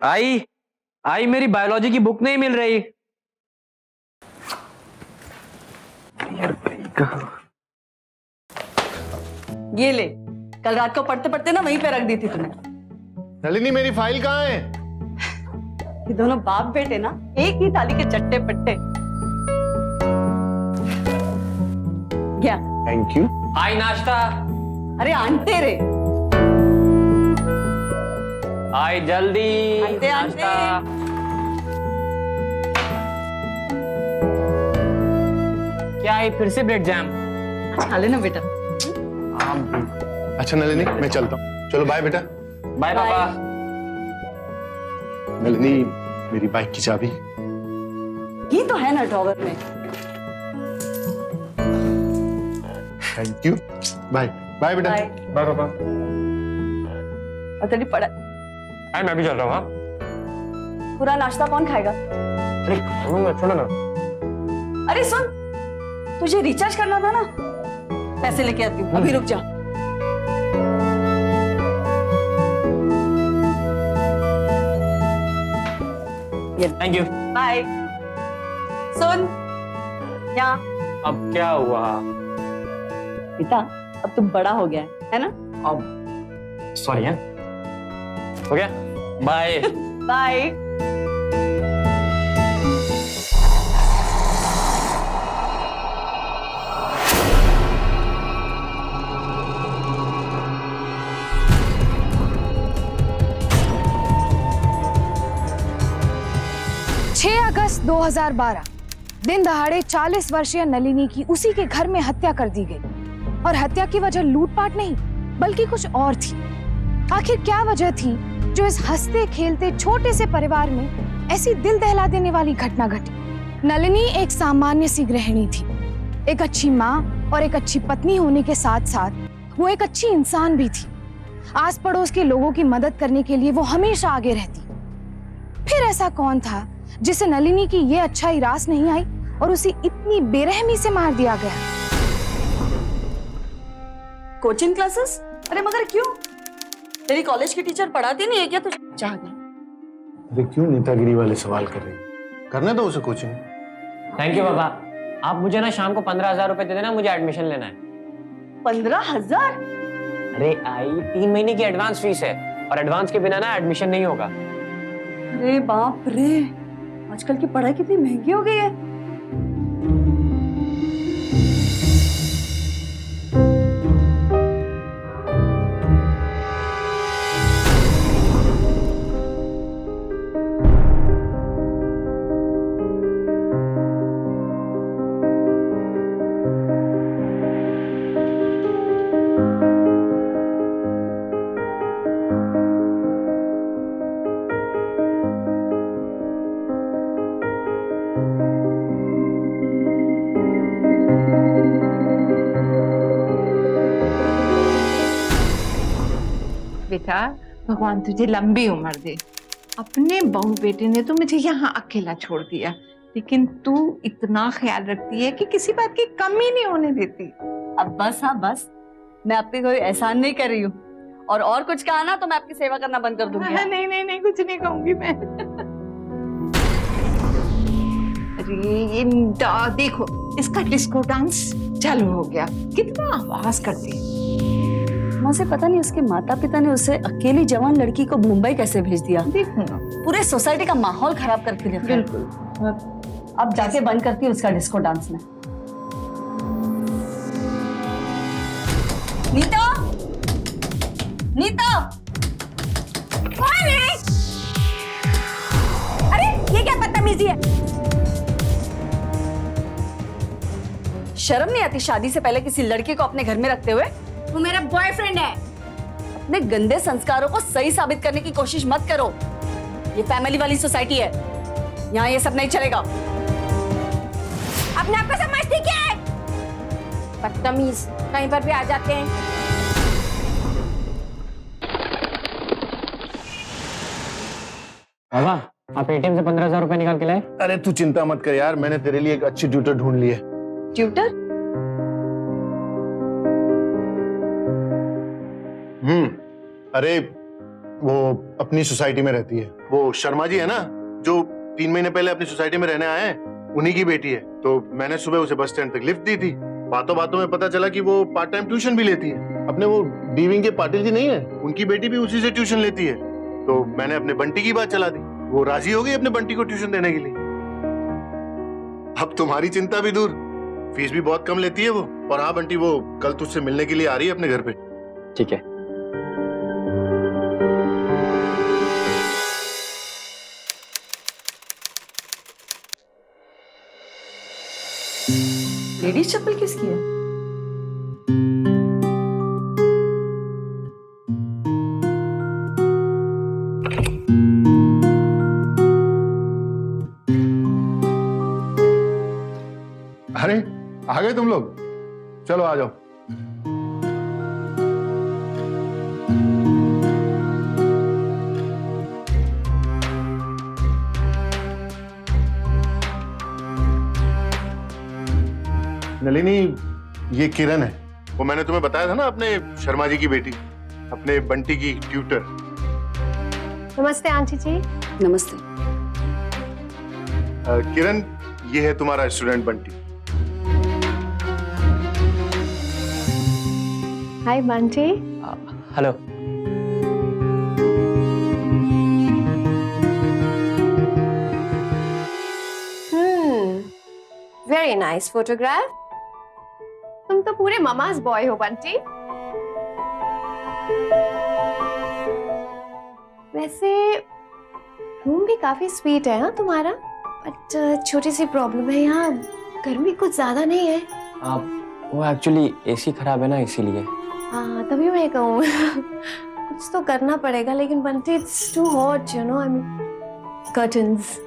आई आई मेरी बायोलॉजी की बुक नहीं मिल रही। यार भाई कहाँ? ये ले, कल रात को पढ़ते पढ़ते ना वहीं पे रख दी थी तुमने। नलिनी मेरी फाइल कहाँ है? ये दोनों बाप बेटे ना एक ही थाली के चट्टे पट्टे। क्या? Thank you. आई नाश्ता। अरे आंटे रे। आई जल्दी। आंटे, आंटे। नाश्ता। क्या आई फिर से ब्रेड जैम? खा लेना बेटा। अच्छा नलिनी मैं चलता हूँ, चलो बाय बेटा। बाय पापा। नलिनी मेरी बाइक की चाबी। ये तो है ना ड्रॉवर में। Thank you. बाय बाय बेटा। बाय। बाय पापा। और तेरी पढ़ा आई मैं भी चल रहा हूँ। हाँ पूरा नाश्ता कौन खाएगा? अरे खाऊंगा, छोड़ो ना। अरे सुन, तुझे रिचार्ज करना था ना, पैसे लेके आती हूँ, अभी रुक जा। Thank you. बाय। सुन, यहाँ अब क्या हुआ? बेटा, अब तुम बड़ा हो गया है ना? अब सॉरी है, हो गया। बाय। बाय। 6 अगस्त 2012 दिन दहाड़े 40 वर्षीय नलिनी की उसी के घर में हत्या कर दी गई और हत्या की वजह लूटपाट नहीं बल्कि कुछ और थी। आखिर क्या वजह थी जो इस हंसते खेलते छोटे से परिवार में ऐसी दिल दहला देने वाली घटना घटी? नलिनी एक सामान्य सी गृहिणी थी, एक अच्छी माँ और एक अच्छी पत्नी होने के साथ साथ वो एक अच्छी इंसान भी थी। आस पड़ोस के लोगों की मदद करने के लिए वो हमेशा आगे रहती। फिर ऐसा कौन था जिसे नलिनी की ये अच्छाई रास नहीं आई और उसे इतनी बेरहमी से मार दिया गया? Coaching classes? अरे मगर क्यों? तेरी कॉलेज की टीचर पढ़ाती नहीं है क्या तुझे? चाह गया। अरे क्यों नेतागिरी वाले सवाल कर रही? करने दो उसे कोचिंग। थैंक यू पापा। आप मुझे ना शाम को 15,000 रुपए दे देना, मुझे एडमिशन लेना है। 15,000? अरे आई 3 महीने की एडवांस फीस है और एडवांस के बिना ना एडमिशन नहीं होगा। अरे बाप रे, आजकल की पढ़ाई कितनी महंगी हो गई है। बेटा भगवान तुझे लंबी उम्र दे। अपने बहू बेटे ने तो मुझे यहाँ अकेला छोड़ दिया, लेकिन तू इतना ख्याल रखती है कि किसी बात की कमी नहीं होने देती। अब बस, हाँ बस, मैं आपके कोई एहसान नहीं कर रही हूँ। और कुछ कहा ना तो मैं आपकी सेवा करना बंद कर दूंगी। नहीं नहीं नहीं, कुछ नहीं कहूंगी मैं। अरे ये देखो, इसका डिस्को डांस चालू हो गया। कितना आवाज करती है। माँ से पता नहीं उसके माता पिता ने उसे अकेली जवान लड़की को मुंबई कैसे भेज दिया। देखूंगा। पूरे सोसाइटी का माहौल खराब करके रखा है। बिल्कुल। अब जाके बंद करती है उसका डिस्को डांस में। नीता, नीता, कौन है? अरे ये क्या बदतमीजी है? शर्म नहीं आती शादी से पहले किसी लड़के को अपने घर में रखते हुए? वो मेरा बॉयफ्रेंड है। अपने गंदे संस्कारों को सही साबित करने की कोशिश मत करो। ये फैमिली वाली सोसाइटी है, यहाँ ये सब नहीं चलेगा। अपने आप को समझती क्या है? बदतमीज, कहीं पर भी आ जाते हैं। बाबा आप एटीएम से 15,000 रुपए निकाल के लाए? अरे तू चिंता मत कर यार, मैंने तेरे लिए एक अच्छी ट्यूटर ढूंढ ली है। ट्यूटर? अरे वो अपनी सोसाइटी में रहती है। वो शर्मा जी है ना, जो 3 महीने पहले अपनी सोसाइटी में रहने आए हैं, उन्हीं की बेटी है। तो मैंने सुबह उसे बस स्टैंड तक लिफ्ट दी थी। बातों बातों में पता चला कि वो पार्ट टाइम ट्यूशन भी लेती है। अपने वो डीविंग के पाटिल जी नहीं है, उनकी बेटी भी उसी से ट्यूशन लेती है। तो मैंने अपने बंटी की बात चला दी, वो राजी हो गई अपने बंटी को ट्यूशन देने के लिए। अब तुम्हारी चिंता भी दूर, फीस भी बहुत कम लेती है वो। और हाँ बंटी, वो कल तुझसे मिलने के लिए आ रही है अपने घर पे। ठीक है। लेडीज चप्पल किसकी है? अरे आ गए तुम लोग, चलो आ जाओ। नलिनी, ये किरण है, वो मैंने तुम्हें बताया था ना, अपने शर्मा जी की बेटी, अपने बंटी की ट्यूटर। नमस्ते आंटी जी। नमस्ते। किरण, ये है तुम्हारा student Bunty. Hi Bunty. Hello. Very nice photograph. तुम तो पूरे ममाज बॉय हो बंटी। वैसे रूम भी काफी स्वीट है हाँ तुम्हारा, बट छोटी सी प्रॉब्लम है, यहाँ गर्मी कुछ ज्यादा नहीं है। वो एक्चुअली एसी खराब है ना, इसीलिए। हाँ तभी मैं कहूँ कुछ तो करना पड़ेगा, लेकिन Bunty it's too hot you know, I mean curtains.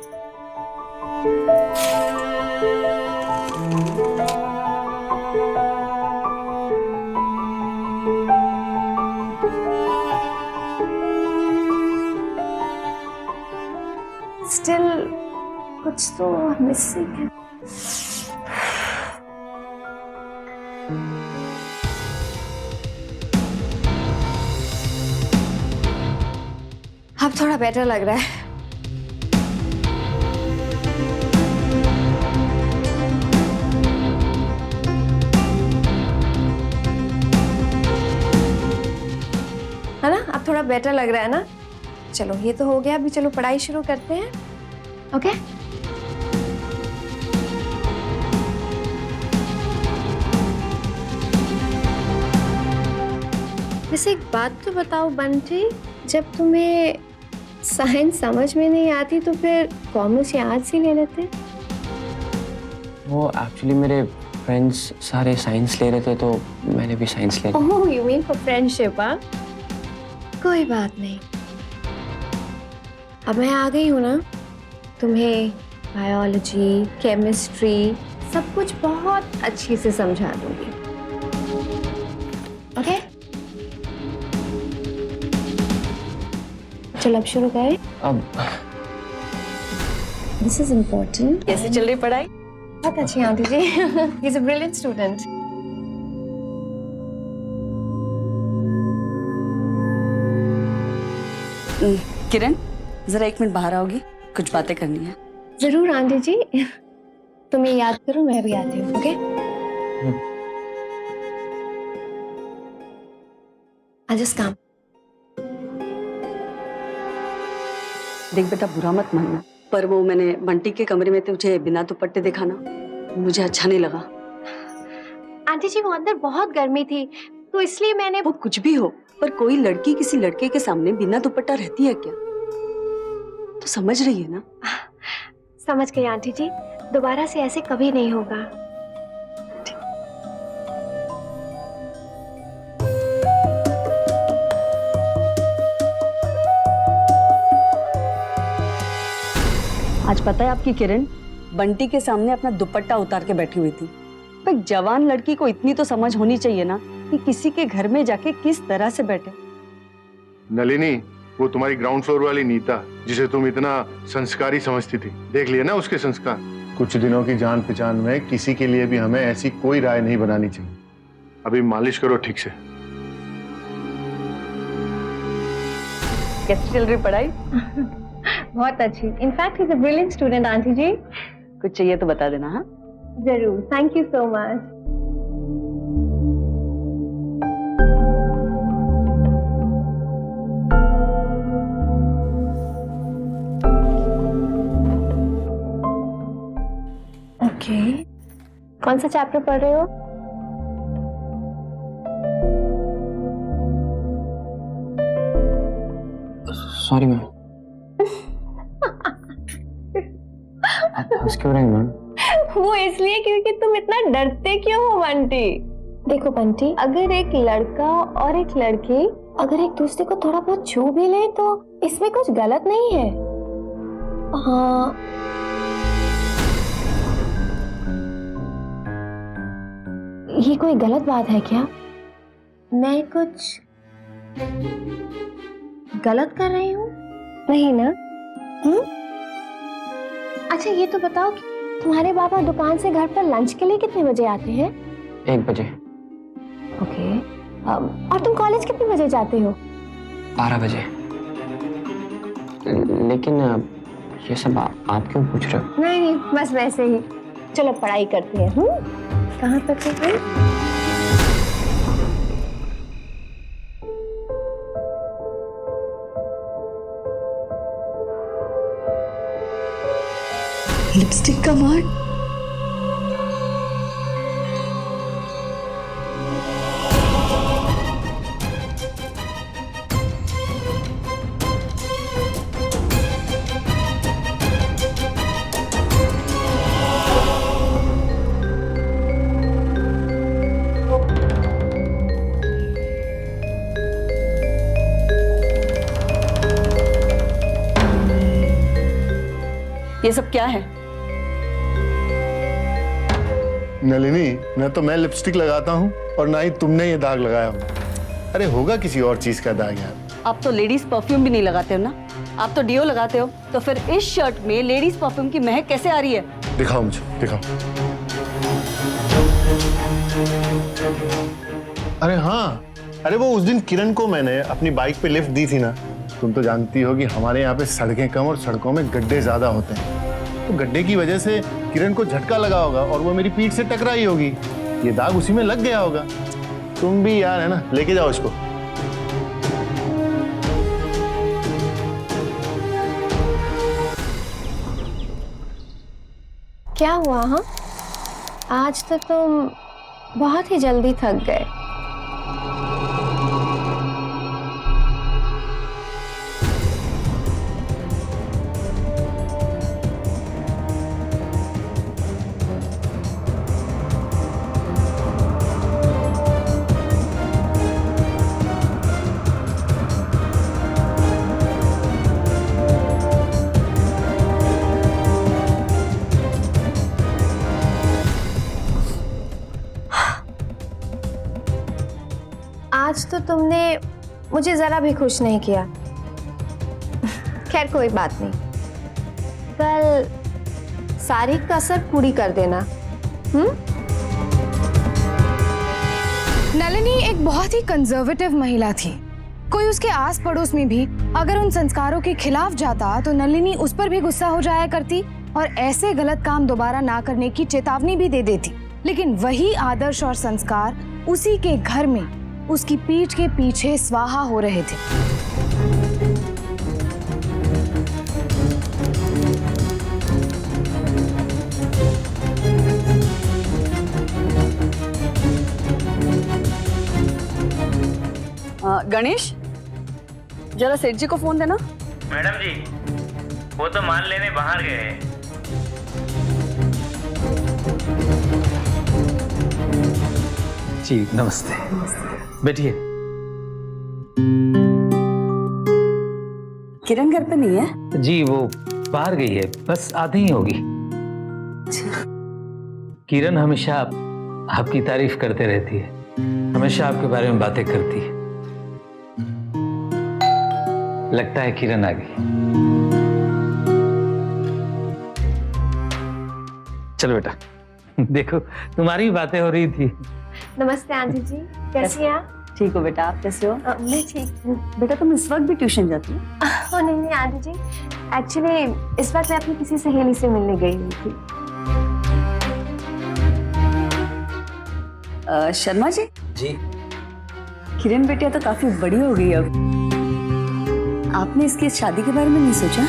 Still कुछ तो मिसिंग है। अब थोड़ा बेटर लग रहा है। है ना, अब थोड़ा बेटर लग रहा है ना। चलो ये तो हो गया, अभी चलो पढ़ाई शुरू करते हैं। ओके वैसे एक बात तो बताओ बंटी, जब तुम्हें साइंस समझ में नहीं आती तो फिर कॉमर्स या आर्ट्स ही ले लेते? वो एक्चुअली मेरे फ्रेंड्स सारे साइंस ले रहे थे, तो मैंने भी साइंस ले लिया। Oh you mean for friendship? हाँ कोई बात नहीं, अब मैं आ गई हूँ ना, तुम्हें बायोलॉजी, केमिस्ट्री सब कुछ बहुत अच्छी से समझा दूंगी। ओके चलो अब शुरू करें। अब दिस इज इम्पोर्टेंट। कैसे चल रही पढ़ाई? बहुत अच्छी aunty ji. He is a brilliant student. Kiran, जरा 1 मिनट बाहर आओगी, कुछ बातें करनी है। जरूर आंटी जी, तुम ये याद करो, मैं भी आती हूँ। Okay I just come. देख बेटा, बुरा मत मानना, पर वो मैंने बंटी के कमरे में तुझे बिना दुपट्टे देखा ना, मुझे अच्छा नहीं लगा। आंटी जी वो अंदर बहुत गर्मी थी, तो इसलिए मैंने। वो कुछ भी हो, पर कोई लड़की किसी लड़के के सामने बिना दुपट्टा रहती है क्या? तो समझ रही है ना? समझ गई आंटी जी, दोबारा से ऐसे कभी नहीं होगा। आज पता है आपकी किरण बंटी के सामने अपना दुपट्टा उतार के बैठी हुई थी। पर जवान लड़की को इतनी तो समझ होनी चाहिए ना कि किसी के घर में जाके किस तरह से बैठे। नलिनी, वो तुम्हारी ग्राउंड फ्लोर वाली नीता, जिसे तुम इतना संस्कारी समझती थी, देख लिया ना उसके संस्कार। कुछ दिनों की जान पहचान में किसी के लिए भी हमें ऐसी कोई राय नहीं बनानी चाहिए। अभी मालिश करो ठीक से। कैसी चल रही पढ़ाई? बहुत अच्छी। In fact he is a brilliant student aunty ji. कुछ चाहिए तो बता देना। हाँ, जरूर, thank you so much. Okay, कौन सा चैप्टर पढ़ रहे हो? Sorry ma'am. आप हंस क्यों रहे हैं मैम? वो इसलिए क्योंकि तुम इतना डरते क्यों हो बंटी? देखो बंटी, अगर एक लड़का और एक लड़की अगर एक दूसरे को थोड़ा बहुत छू भी ले तो इसमें कुछ गलत नहीं है। हाँ, ये कोई गलत बात है क्या? मैं कुछ गलत कर रही हूँ? नहीं ना? अच्छा ये तो बताओ कि तुम्हारे पापा दुकान से घर पर लंच के लिए कितने बजे आते हैं? 1 बजे। ओके, और तुम कॉलेज कितने बजे जाते हो? 12 बजे। लेकिन ये सब आप क्यों पूछ रहे हो? नहीं, बस वैसे ही। चलो पढ़ाई करते हैं। कहाँ तक है? लिपस्टिक का मार। ये सब क्या है? नलिनी, न तो मैं लिपस्टिक लगाता हूँ और ना ही तुमने ये दाग लगाया हो। अरे होगा किसी और चीज का दाग यार। आप तो लेडीज परफ्यूम भी नहीं लगाते हो ना, आप तो डियो लगाते हो, तो फिर इस शर्ट में लेडीज परफ्यूम की महक कैसे आ रही है? दिखाओ मुझे, दिखाओ। अरे हाँ, अरे वो उस दिन किरण को मैंने अपनी बाइक पे लिफ्ट दी थी ना। तुम तो जानती हो कि हमारे यहाँ पे सड़कें कम और सड़कों में गड्ढे ज्यादा होते हैं, तो गड्ढे की वजह से किरण को झटका लगा होगा और वो मेरी पीठ से टकराई होगी। ये दाग उसी में लग गया होगा। तुम भी यार, है ना, लेके जाओ इसको। क्या हुआ? हाँ, आज तो तुम बहुत ही जल्दी थक गए। आज तो तुमने मुझे जरा भी खुश नहीं किया। खैर कोई बात नहीं, कल सारी कसर पूरी कर देना। नलिनी एक बहुत ही कंजर्वेटिव महिला थी। कोई उसके आस पड़ोस में भी अगर उन संस्कारों के खिलाफ जाता तो नलिनी उस पर भी गुस्सा हो जाया करती और ऐसे गलत काम दोबारा ना करने की चेतावनी भी दे देती। लेकिन वही आदर्श और संस्कार उसी के घर में उसकी पीठ के पीछे स्वाहा हो रहे थे। गणेश, जरा सेठ जी को फोन देना। मैडम जी, वो तो माल लेने बाहर गए हैं। जी नमस्ते। बैठिए। किरण घर पे नहीं है? जी वो बाहर गई है, बस आधी ही होगी। किरण हमेशा आपकी तारीफ करते रहती है, हमेशा आपके बारे में बातें करती है। लगता है किरण आ गई। चलो बेटा, देखो तुम्हारी बातें हो रही थी। नमस्ते आंटी जी, कैसी हैं आप? ठीक हो बेटा, आप कैसे हो? मैं ठीक हूँ। बेटा तुम इस वक्त भी ट्यूशन जाती हो? नहीं नहीं आंटी जी, एक्चुअली इस वक्त मैं अपनी किसी सहेली से मिलने गई हुई थी। शर्मा जी, जी किरण बेटिया तो काफी बड़ी हो गई अब। आपने इसकी शादी के बारे में नहीं सोचा?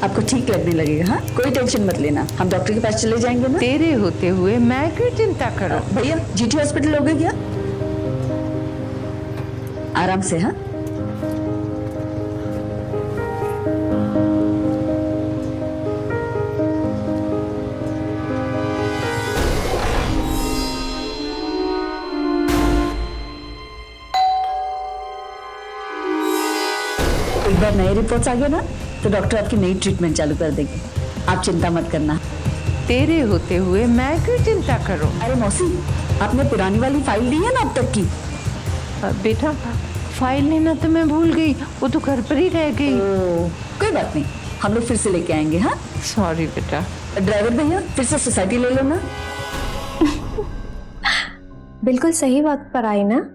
आपको ठीक लगने लगेगा। हाँ, कोई टेंशन मत लेना, हम डॉक्टर के पास चले जाएंगे ना। तेरे होते हुए मैं क्यों चिंता करूं? भैया जीटी हॉस्पिटल हो गए क्या? आराम से। हाँ, एक बार नए रिपोर्ट्स आ गए ना तो डॉक्टर आपकी नई ट्रीटमेंट चालू कर देंगे, आप चिंता मत करना। तेरे होते हुए मैं क्यों चिंता करूं? अरे मौसी, आपने पुरानी वाली फाइल ली है ना अब तक की? बेटा फाइल लेना तो मैं भूल गई, वो तो घर पर ही रह गई। कोई बात नहीं, हम लोग फिर से लेके आएंगे। हाँ, सॉरी बेटा। ड्राइवर भैया फिर से सोसाइटी ले लो ना। बिल्कुल सही वक्त पर आई ना।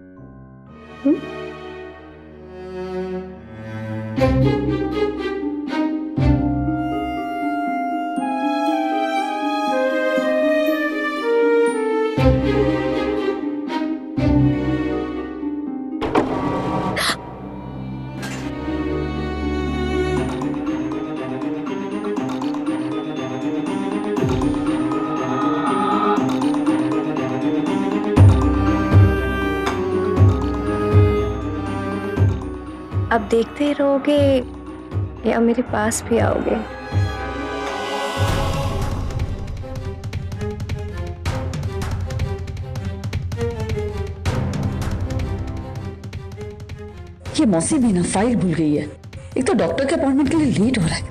अब देखते ही रहोगे या मेरे पास भी आओगे? ये मौसी भी ना फाइल भूल गई है, एक तो डॉक्टर के अपॉइंटमेंट के लिए लेट हो रहा है।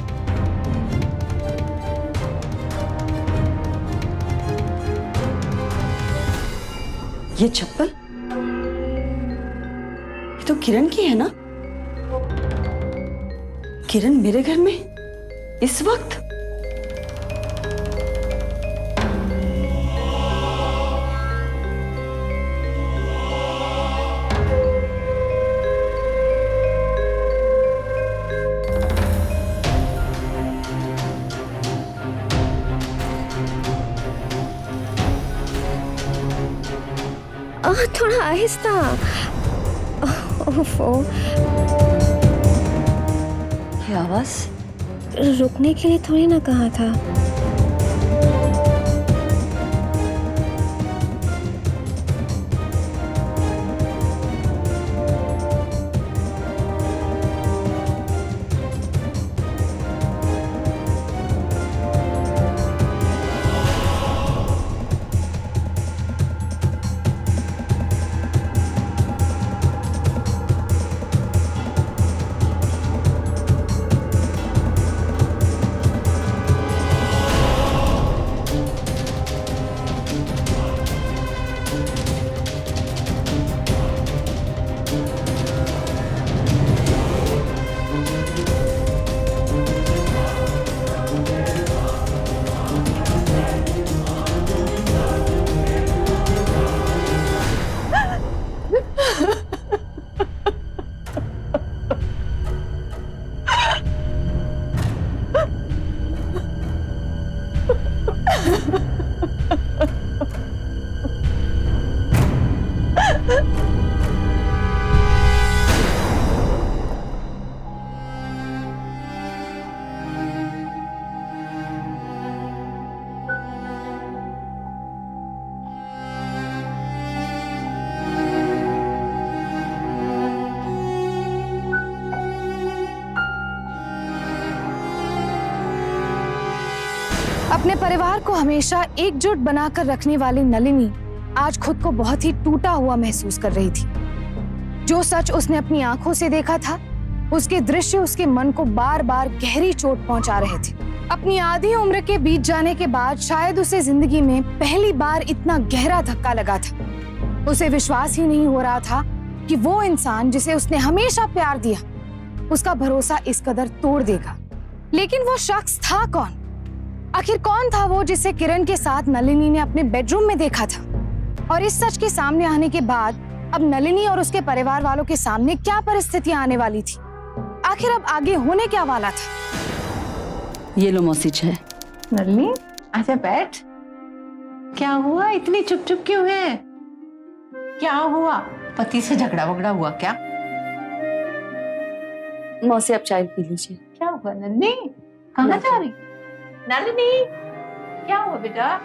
ये चप्पल ये तो किरण की है ना? किरण मेरे घर में इस वक्त? थोड़ा आहिस्ता। ओफो, ये आवाज रुकने के लिए थोड़ी ना कहा था। अपने परिवार को हमेशा एकजुट बनाकर रखने वाली नलिनी आज खुद को बहुत ही टूटा हुआ महसूस कर रही थी। जो सच उसने अपनी आंखों से देखा था, उसके दृश्य उसके मन को बार बार गहरी चोट पहुंचा रहे थे। अपनी आधी उम्र के बीत जाने के बाद शायद उसे जिंदगी में पहली बार इतना गहरा धक्का लगा था। उसे विश्वास ही नहीं हो रहा था कि वो इंसान जिसे उसने हमेशा प्यार दिया, उसका भरोसा इस कदर तोड़ देगा। लेकिन वो शख्स था कौन? आखिर कौन था वो जिसे किरण के साथ नलिनी ने अपने बेडरूम में देखा था? और इस सच के सामने आने के बाद अब नलिनी और उसके परिवार वालों के सामने क्या परिस्थितियां आने वाली थी? आखिर अब आगे होने क्या वाला था? ये लो मौसी चाय। नलिनी आजा बैठ। क्या हुआ, इतनी चुप चुप क्यों है? क्या हुआ, पति से झगड़ा वगड़ा हुआ क्या? मौसी आप चाय पी लीजिए। क्या हुआ नलिनी, कहाँ जा रही? नलिनी क्या हुआ बेटा?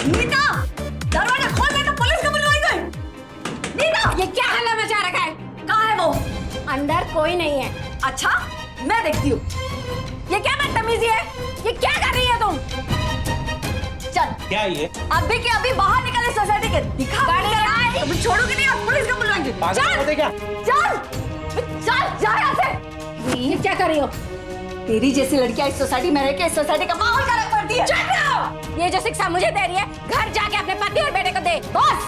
नीता, दरवाजा खोल दे तो पुलिस को बुलवाएंगे। नीता, ये क्या हल्ला मचा रखा है? कहाँ है वो? अंदर कोई नहीं है। अच्छा, मैं देखती हूँ। ये क्या बदतमीजी है? ये क्या कर रही है तुम? चल। क्या ये? अभी के अभी बाहर निकले सोसाइटी के। दिखा तुम छोड़ोगे नहीं और पुलिस को बुलवाएंगे। चल, क्या? चल, चल, जा यहाँ से। ये क्या कर रही हो? तेरी जैसी लड़कियां इस सोसाइटी में रह के इस सोसाइटी का माहौल खराब कर दिया। ये जो शिक्षा मुझे दे रही है, घर जाके अपने पति और बेटे को दे। बस,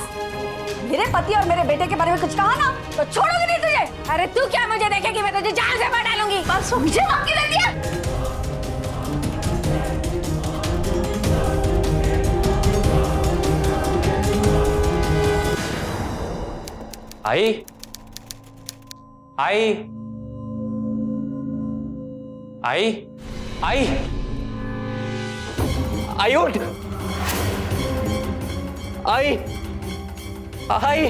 मेरे पति और मेरे बेटे के बारे में कुछ कहा ना तो छोड़ोगे नहीं तुझे। अरे तू क्या मुझे देखेगी? मैं तुझे जान से मार डालूंगी। बस मुझे धमकी देती है। आई आई आई आई आई उठ आई आई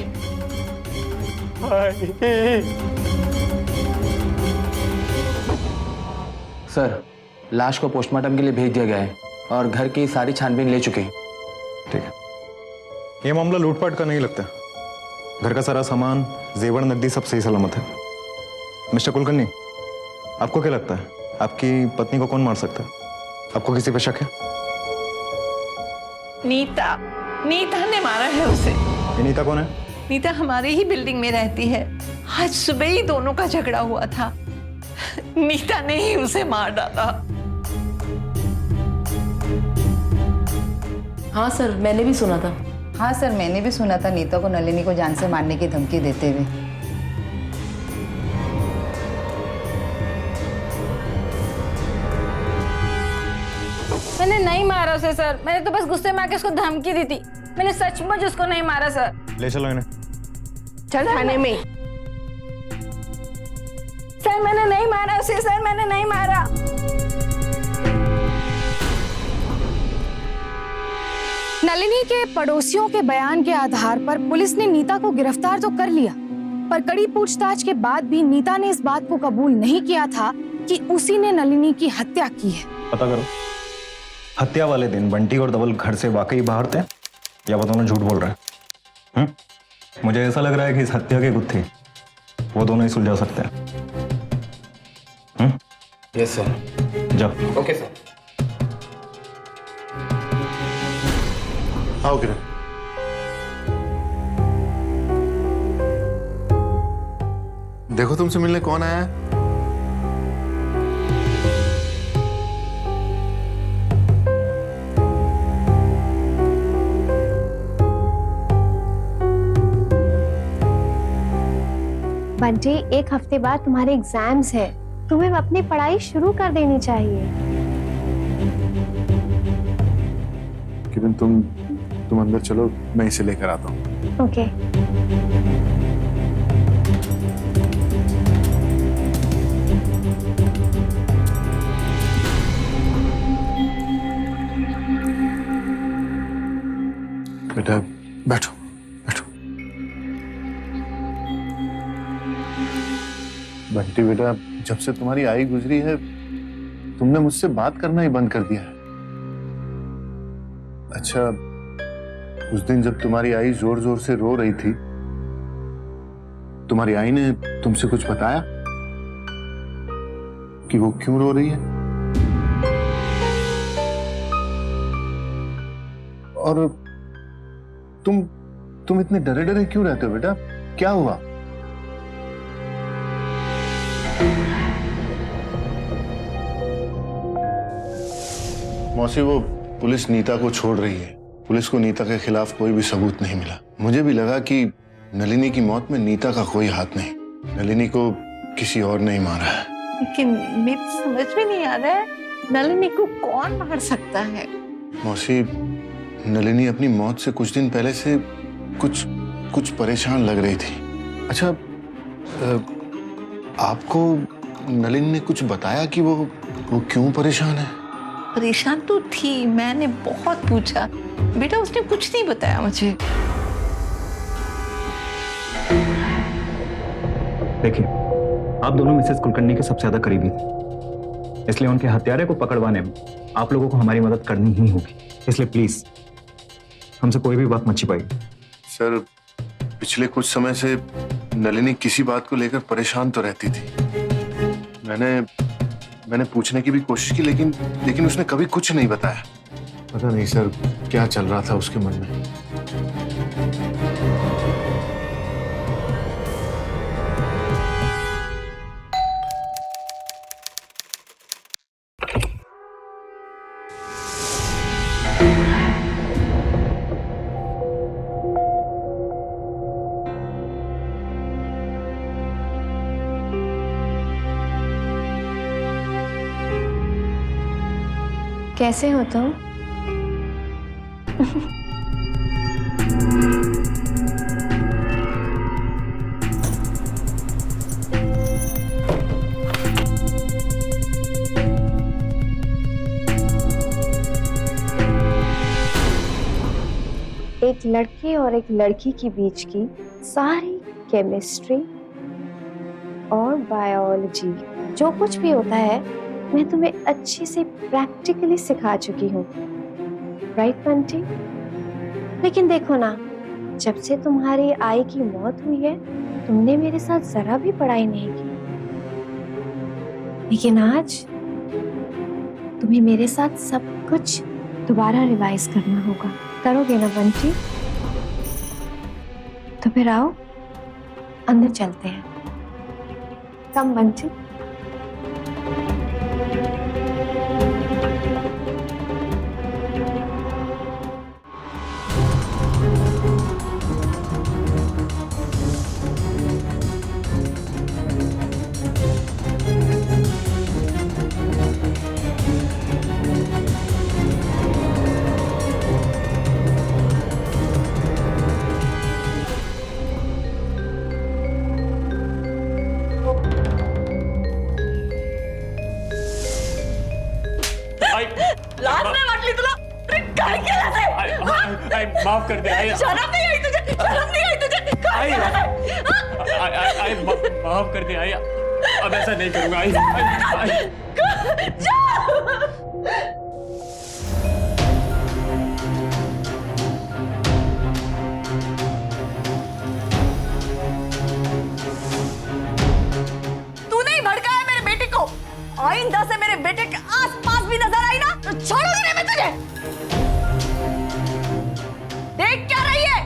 सर, लाश को पोस्टमार्टम के लिए भेज दिया गया है और घर की सारी छानबीन ले चुके हैं। ठीक है, ये मामला लूटपाट का नहीं लगता। घर का सारा सामान, जेवर, नकदी सब सही सलामत है। मिस्टर कुलकर्णी, आपको क्या लगता है आपकी पत्नी को कौन मार सकता है? आपको किसी पे शक है? नीता, नीता ने मारा है उसे। ये नीता कौन है? नीता हमारे ही बिल्डिंग में रहती है। आज सुबह ही दोनों का झगड़ा हुआ था। नीता ने ही उसे मार डाला। हाँ सर, मैंने भी सुना था। हाँ सर, मैंने भी सुना था नीता को नलिनी को जान से मारने की धमकी देते हुए। मैंने नहीं मारा उसे सर। मैंने तो बस गुस्से में आके उसको धमकी दी थी। मैंने सचमुच उसको नहीं मारा सर। ले चलो इन्हें। चल थाने में। सर मैंने नहीं मारा उसे। सर मैंने नहीं मारा। नलिनी के पड़ोसियों के बयान के आधार पर पुलिस ने नीता को गिरफ्तार तो कर लिया, पर कड़ी पूछताछ के बाद भी नीता ने इस बात को कबूल नहीं किया था कि उसी ने नलिनी की हत्या की है। पता करो, हत्या वाले दिन बंटी और धवल घर से वाकई बाहर थे या वो दोनों झूठ बोल रहे हैं? मुझे ऐसा लग रहा है कि इस हत्या के गुत्थी वो दोनों ही सुलझा सकते हैं। Yes sir. जाओ। Okay sir. आओ किरण। देखो तुमसे मिलने कौन आया है? बंटी, एक हफ्ते बाद तुम्हारे एग्जाम्स है। तुम्हें अपनी पढ़ाई शुरू कर देनी चाहिए। किरण तुम अंदर चलो, मैं इसे लेकर आता हूँ। ओके। बेटा बैठो बैठो। बंटी बेटा, जब से तुम्हारी आई गुजरी है तुमने मुझसे बात करना ही बंद कर दिया है। अच्छा, उस दिन जब तुम्हारी आई जोर जोर से रो रही थी, तुम्हारी आई ने तुमसे कुछ बताया कि वो क्यों रो रही है? और तुम इतने डरे डरे क्यों रहते हो बेटा? क्या हुआ? मौसी वो पुलिस नीता को छोड़ रही है। पुलिस को नीता के खिलाफ कोई भी सबूत नहीं मिला। मुझे भी लगा कि नलिनी की मौत में नीता का कोई हाथ नहीं। नलिनी को किसी और ने ही मारा है। लेकिन मेरी समझ में नहीं आ रहा है, नलिनी को कौन मार सकता है? मौसी, नलिनी अपनी मौत से कुछ दिन पहले से कुछ परेशान लग रही थी। अच्छा, आपको नलिनी ने कुछ बताया कि वो क्यों परेशान है? परेशान तो थी, मैंने बहुत पूछा, बेटा उसने कुछ नहीं बताया मुझे। देखिए, आप दोनों मिसेस कुलकर्णी के सबसे ज्यादा करीबी थे, इसलिए उनके हत्यारे को पकड़वाने में आप लोगों को हमारी मदद करनी ही होगी। इसलिए प्लीज हमसे कोई भी बात मत छिपाइए। सर, पिछले कुछ समय से नलिनी किसी बात को लेकर परेशान तो रहती थी। मैंने पूछने की भी कोशिश की, लेकिन उसने कभी कुछ नहीं बताया। पता नहीं सर क्या चल रहा था उसके मन में। कैसे हो तुम? एक लड़के और एक लड़की के बीच की सारी केमिस्ट्री और बायोलॉजी, जो कुछ भी होता है, मैं तुम्हें अच्छे से प्रैक्टिकली सिखा चुकी हूँ, राइट बंटी? लेकिन देखो ना, जब से तुम्हारी आई की मौत हुई है, तुमने मेरे साथ जरा भी पढ़ाई नहीं की। लेकिन आज तुम्हें मेरे साथ सब कुछ दोबारा रिवाइज करना होगा। करोगे ना बंटी? तो फिर आओ, अंदर चलते हैं। कम बंटी। लाज में वाटली तुला? काय केलं ते? माफ कर दे आई। शरम नहीं आई तुझे? शरम नहीं आई तुझे? काय केलं ते? आई माफ कर दे आई, अब ऐसा नहीं करूंगा आई। तूने ही भड़काया मेरे बेटे को। आइंदा से मेरे बेटे के आसपास भी नजर आई ना तो छोड़ूंगी नहीं मैं तुझे। देख क्या रही है?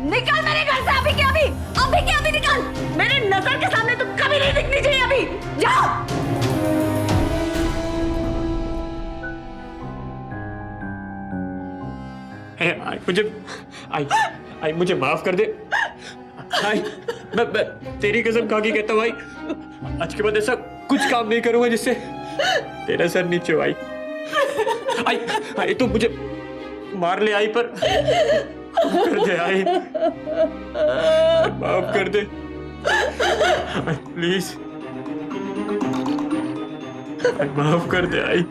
निकल मेरे घर से अभी के अभी निकल। मेरे नजर के सामने तू कभी नहीं दिखनी चाहिए। अभी जाओ। आई मुझे माफ कर दे आई। मैं तेरी कसम खा के कहता हूँ आई, आज के बाद ऐसा कुछ काम नहीं करूंगा जिससे तेरा सर नीचे हो आई। आई तू मुझे मार ले आई, पर कर दे आई, माफ कर दे प्लीज, माफ कर दे आई।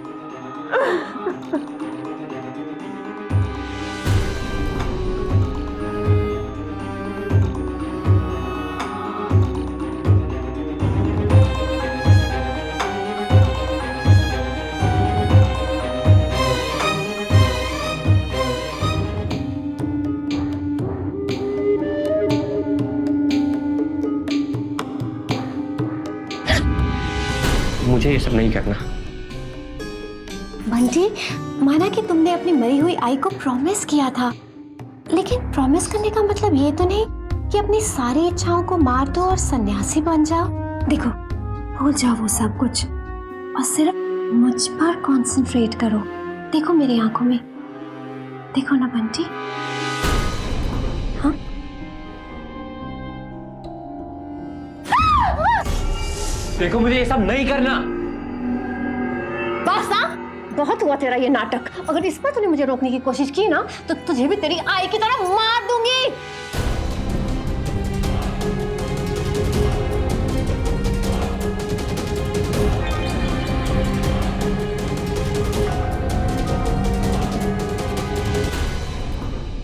मुझे ये सब नहीं करना। बंटी, माना कि तुमने अपनी मरी हुई आई को प्रॉमिस किया था, लेकिन प्रॉमिस करने का मतलब ये तो नहीं कि अपनी सारी इच्छाओं को मार दो और सन्यासी बन जाओ। देखो, भूल जाओ वो सब कुछ और सिर्फ मुझ पर कंसंट्रेट करो। देखो मेरी आंखों में, देखो ना बंटी। हाँ देखो मुझे ये सब नहीं करना। बस ना, बहुत हुआ तेरा ये नाटक। अगर इस पर तूने मुझे रोकने की कोशिश की ना तो तुझे भी तेरी आई की तरह मार दूंगी।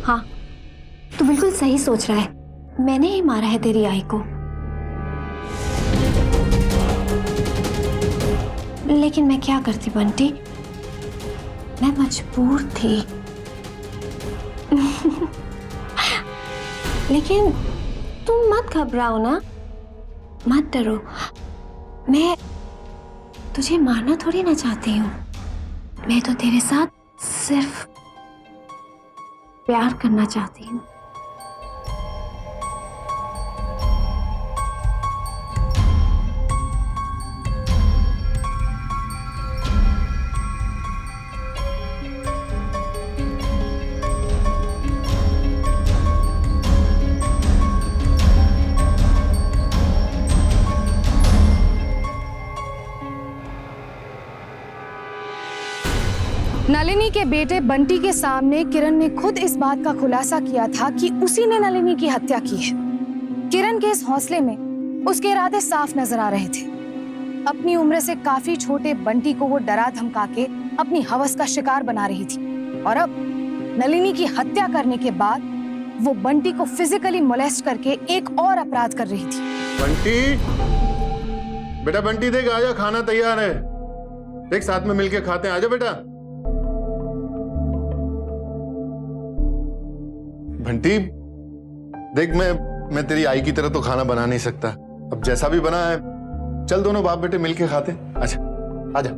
हाँ, तू बिल्कुल सही सोच रहा है। मैंने ही मारा है तेरी आई को। लेकिन मैं क्या करती बंटी, मैं मजबूर थी। लेकिन तुम मत घबराओ ना, मत डरो। मैं तुझे मारना थोड़ी ना चाहती हूँ। मैं तो तेरे साथ सिर्फ प्यार करना चाहती हूँ। नलिनी के बेटे बंटी के सामने किरण ने खुद इस बात का खुलासा किया था कि उसी ने नलिनी की हत्या की है। किरण के इस हौसले में उसके इरादे साफ नजर आ रहे थे। अपनी उम्र से काफी छोटे बंटी को वो डरा धमका के अपनी हवस का शिकार बना रही थी, और अब नलिनी की हत्या करने के बाद वो बंटी को फिजिकली मोलेस्ट करके एक और अपराध कर रही थी। बंटी, बेटा बंटी देख, आजा, खाना तैयार है। देख साथ में मिलके खाते हैं, आजा बेटा। बंटी देख, मैं तेरी आई की तरह तो खाना बना नहीं सकता। अब जैसा भी बना है, चल दोनों बाप बेटे मिलके खाते। अच्छा आजा।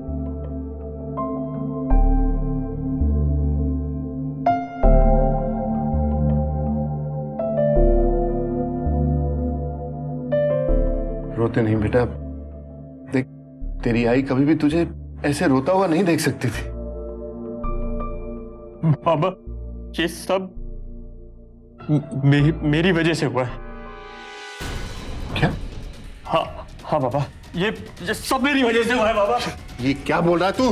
रोते नहीं बेटा। देख, तेरी आई कभी भी तुझे ऐसे रोता हुआ नहीं देख सकती थी। बाबा, ये सब मेरी वजह से हुआ है। क्या? हाँ बाबा, ये सब मेरी वजह से हुआ है बाबा। ये क्या बोल रहा है तू?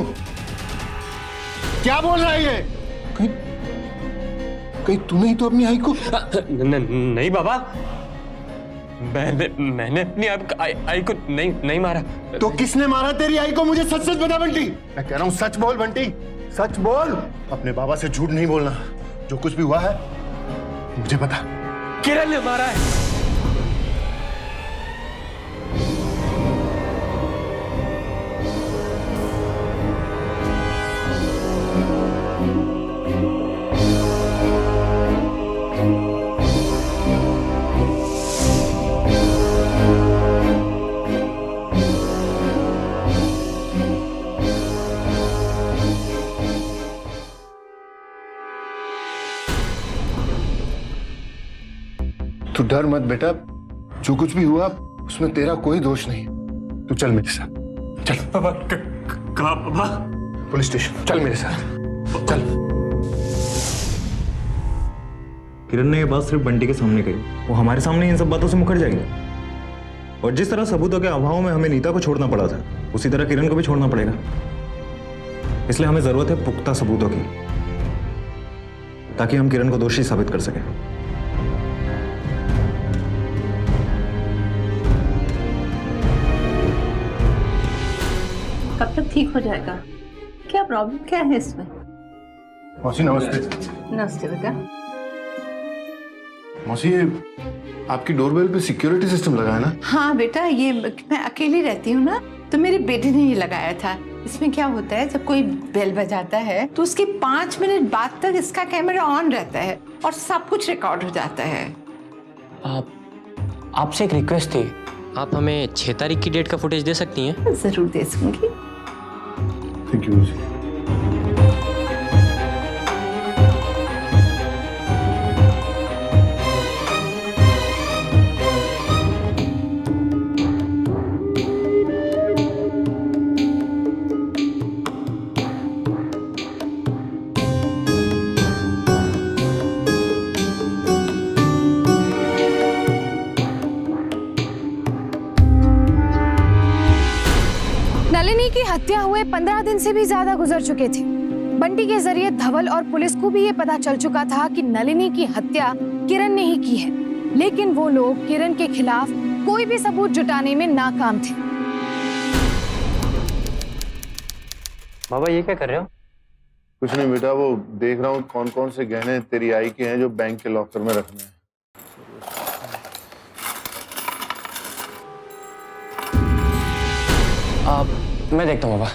क्या बोल रहा है ये? कहीं तूने ही तो अपनी आई को नहीं बाबा, मैंने अपनी आई को नहीं मारा। तो किसने मारा तेरी आई को? मुझे सच सच बता बंटी। मैं कह रहा हूँ सच बोल बंटी, सच बोल। अपने बाबा से झूठ नहीं बोलना। जो कुछ भी हुआ है मुझे बता। किरण ने मारा है। तू डर मत बेटा, जो कुछ भी हुआ उसमें तेरा कोई दोष नहीं। तू चल मेरे साथ, चल। बाबा कहाँ बाबा? पुलिस स्टेशन, चल मेरे साथ, चल। किरण ने ये बात सिर्फ बंटी के सामने कही, वो हमारे सामने इन सब बातों से मुकर जाएंगे। और जिस तरह सबूतों के अभाव में हमें नीता को छोड़ना पड़ा था, उसी तरह किरण को भी छोड़ना पड़ेगा। इसलिए हमें जरूरत है पुख्ता सबूतों की, ताकि हम किरण को दोषी साबित कर सकें। कब तक ठीक हो जाएगा? क्या प्रॉब्लम क्या है इसमें? मौसी नमस्ते। नमस्ते बेटा। मौसी, आपकी डोरबेल पे सिक्योरिटी सिस्टम लगा है ना? हाँ बेटा, ये मैं अकेली रहती हूँ ना, तो मेरे बेटे ने ये लगाया था। इसमें क्या होता है, जब कोई बेल बजाता है तो उसके 5 मिनट बाद तक इसका कैमरा ऑन रहता है और सब कुछ रिकॉर्ड हो जाता है। आपसे एक रिक्वेस्ट थी, आप हमें 6 तारीख की डेट का फुटेज दे सकती हैं? जरूर दे दूंगी। थैंक यू मौसी। नलिनी की हत्या हुए 15 दिन से भी ज्यादा गुजर चुके थे। बंटी के जरिए धवल और पुलिस को भी ये पता चल चुका था कि नलिनी की हत्या किरण ने ही की है, लेकिन वो लोग किरण के खिलाफ कोई भी सबूत जुटाने में नाकाम थे। बाबा ये क्या कर रहे हो? कुछ नहीं बेटा, वो देख रहा हूँ कौन कौन से गहने तेरी आई के हैं जो बैंक के लॉकर में रखने हैं। मैं देखता हूँ बाबा।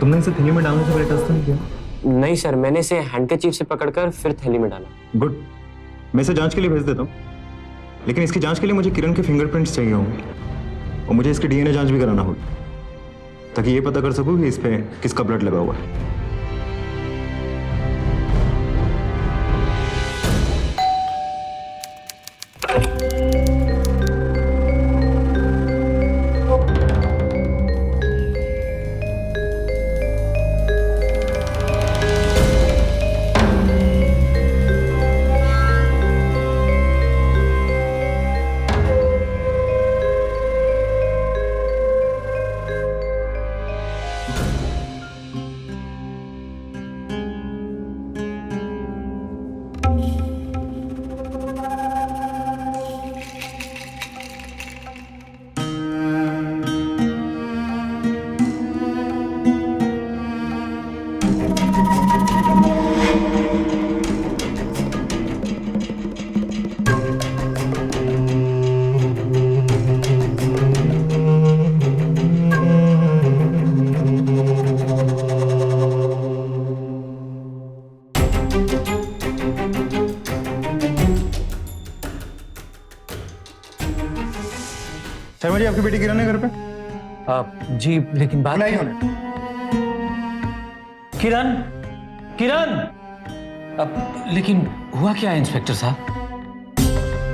तुमने इसे थैली में डालने से पहले टेस्ट नहीं किया? नहीं सर, मैंने इसे हैंडकरचीफ से पकड़कर फिर थैली में डाला। गुड, मैं इसे जांच के लिए भेज देता हूँ, लेकिन इसकी जांच के लिए मुझे किरण के फिंगरप्रिंट्स चाहिए होंगे और मुझे इसकी डीएनए जांच भी कराना होगी ताकि ये पता कर सकूँ कि इस पे किसका ब्लड लगा हुआ है। शर्मा जी, आपकी बेटी किरण है घर पे? जी, लेकिन बात नहीं होने। किरण, किरण, अब लेकिन हुआ क्या है इंस्पेक्टर साहब?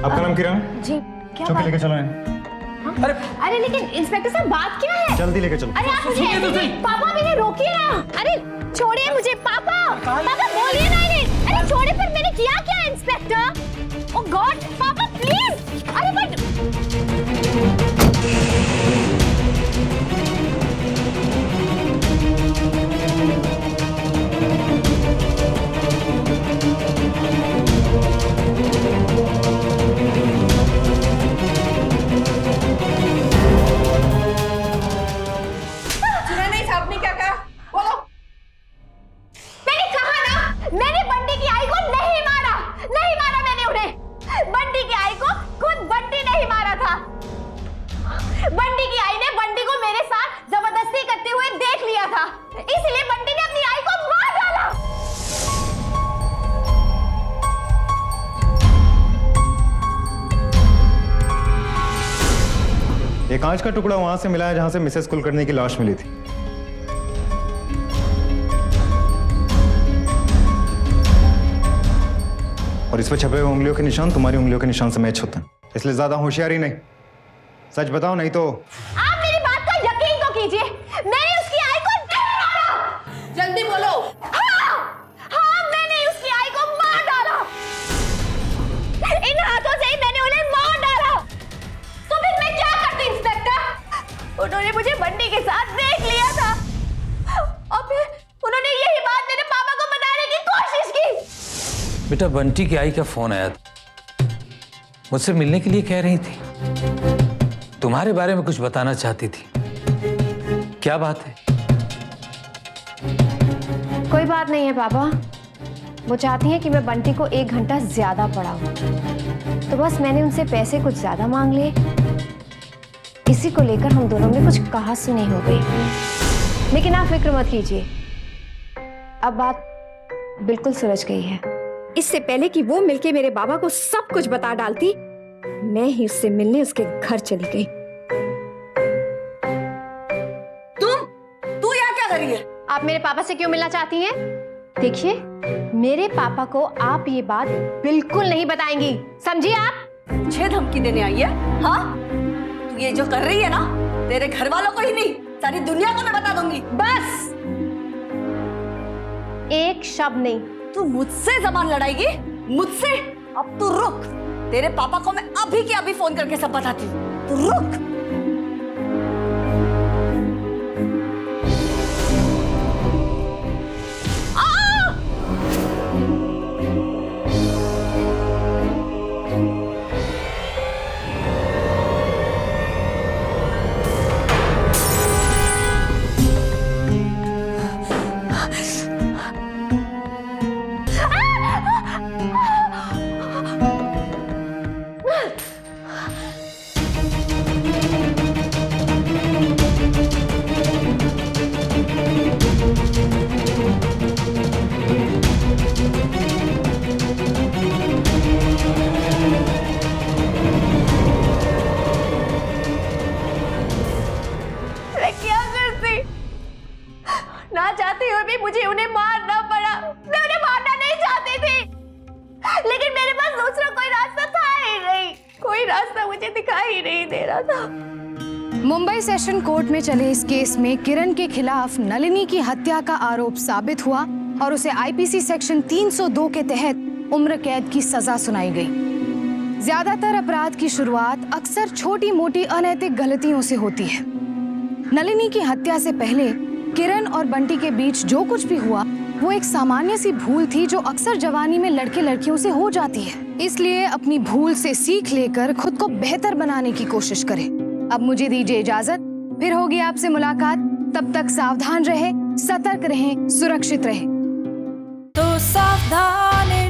आपका नाम किरण है? जी, क्या चुपके बात? लेके चलो इन्हें। अरे लेकिन इंस्पेक्टर साहब बात क्या है? जल्दी लेके चलो। अरे आप मुझे पापा मैंने रोकिए ना। अरे छोड़िए मुझे पापा, पापा बोलिए ना इन्हें। अरे छोड़िए, पर मैंने किया क्या इंस्पेक्टर? ओह गॉड पापा प्लीज। अरे बट आपने क्या कहा? बोलो। मैंने कहा ना, मैंने बंटी की आई को नहीं मारा, नहीं मारा मैंने उन्हें। बंटी की आई को खुद बंटी नहीं मारा था। बंटी की आई ने बंटी को मेरे साथ जबरदस्ती करते हुए देख लिया था, इसलिए बंटी ने अपनी आई को मार डाला। ये कांच का टुकड़ा वहां से मिला है जहां से मिसेस कुलकर्णी की लाश मिली थी। और इस पर छपे हुए उंगलियों के निशान तुम्हारी उंगलियों के निशान से मैच होते हैं, इसलिए ज्यादा होशियारी नहीं, सच बताओ नहीं तो। आप मेरी बात का यकीन तो कीजिए, मैंने उसकी आई को नहीं मारा। जल्दी बोलो। हाँ, हाँ मैंने उसकी आई को मार डाला। इन हाथों से ही मैंने उन्हें मार डाला। तो फिर मैं क्या करती इंस्पेक्टर? उन्होंने मुझे बंटी के साथ देख लिया था और फिर उन्होंने यही बात मेरे पापा को बताने की कोशिश की। बेटा, बंटी की आई का फोन आया था, मुझसे मिलने के लिए कह रही थी, तुम्हारे बारे में कुछ बताना चाहती थी। क्या बात है? कोई बात नहीं है पापा, वो चाहती है कि मैं बंटी को 1 घंटा ज्यादा पढ़ाऊं, तो बस मैंने उनसे पैसे कुछ ज्यादा मांग लिए। इसी को लेकर हम दोनों में कुछ कहा सुनी हो गई। लेकिन आप फिक्र मत कीजिए, अब बात बिल्कुल सुलझ गई है। इससे पहले कि वो मिलके मेरे बाबा को सब कुछ बता डालती, मैं ही उससे मिलने उसके घर चली गई। तू यहाँ क्या कर रही है? आप मेरे पापा से क्यों मिलना चाहती हैं? देखिए, मेरे पापा को आप ये बात बिल्कुल नहीं बताएंगी, समझिए आप? मुझे धमकी देने आई है? हाँ, तू ये जो कर रही है ना, तेरे घर वालों को ही नहीं, सारी दुनिया को मैं बता दूंगी। बस एक शब्द नहीं। तू मुझसे जबान लड़ाएगी? मुझसे? अब तू रुक, तेरे पापा को मैं अभी के अभी फोन करके सब बताती हूँ। तू रुक। ना चाहते हुए भी मुझे उन्हें मारना पड़ा। मैं उन्हें मारना नहीं चाहती थी, लेकिन मेरे पास दूसरा कोई रास्ता था ही नहीं। कोई रास्ता मुझे दिखाई ही नहीं दे रहा था। मुंबई सेशन कोर्ट में चले इस केस में किरण के खिलाफ नलिनी की हत्या का आरोप साबित हुआ और उसे आईपीसी सेक्शन 302 के तहत उम्र कैद की सजा सुनाई गई। ज्यादातर अपराध की शुरुआत अक्सर छोटी मोटी अनैतिक गलतियों से होती है। नलिनी की हत्या से पहले किरण और बंटी के बीच जो कुछ भी हुआ वो एक सामान्य सी भूल थी जो अक्सर जवानी में लड़के लड़कियों से हो जाती है। इसलिए अपनी भूल से सीख लेकर खुद को बेहतर बनाने की कोशिश करें। अब मुझे दीजिए इजाजत, फिर होगी आपसे मुलाकात। तब तक सावधान रहें, सतर्क रहें, सुरक्षित रहें। तो सावधान